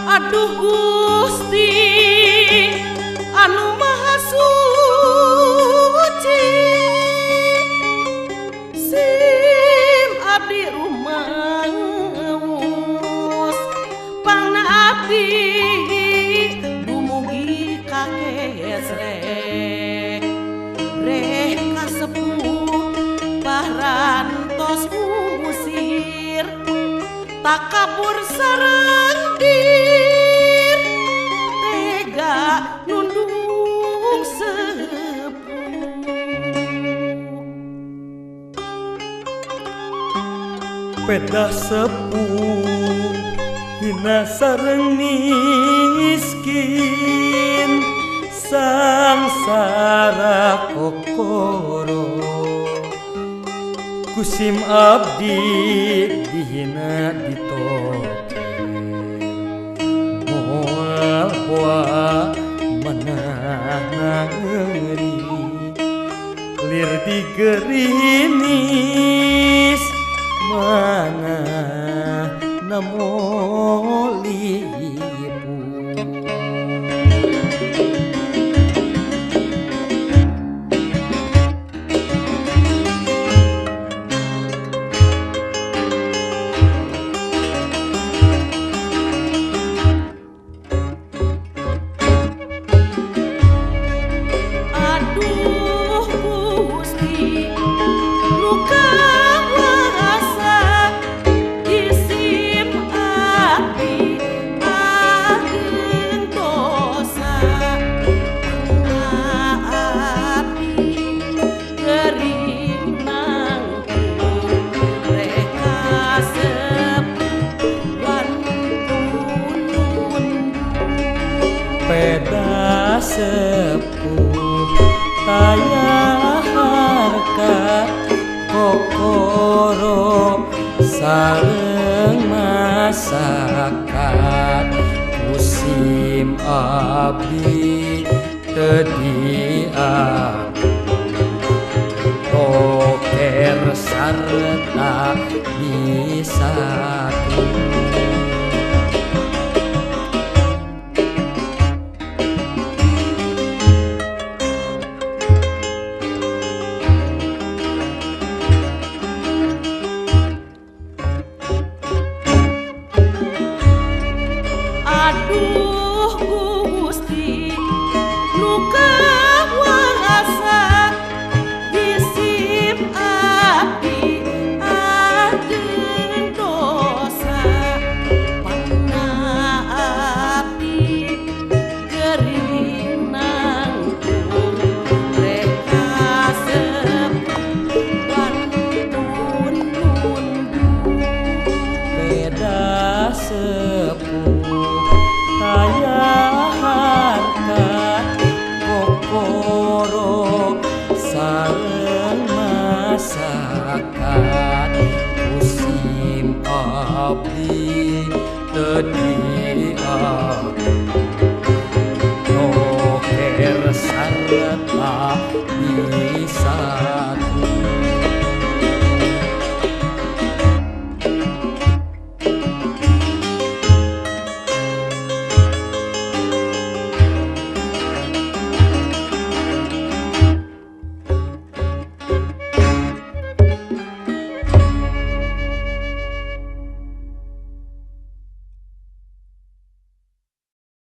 Aduh Gusti anu maha suci, sim abdi rumaos pangna abdi dumugi ka gesrek reh kasepuh parantos ngusir takabur sareng dir tega nundung sepuh. Pedah sepuh hina sareng miskin sangsara kokoro kusim abdi dihina ditoke moal poa menang ngeri lir digerimis mana namo lipu. Aduh Gusti luka wasa isim abdi ageng dosa abdi gering nanggung reka sepuan punun Peda sepuh taya harkat kokoro sareng masakan musim abdi tedia toker sarta disatu. Aduh Gusti luka wasa isim abdi ageng dosa pangna abdi gering nanggung reka sepuan punun Peda sepuh taya harkat kokoro sareng masakan musim abdi tedia noker sarta disatu.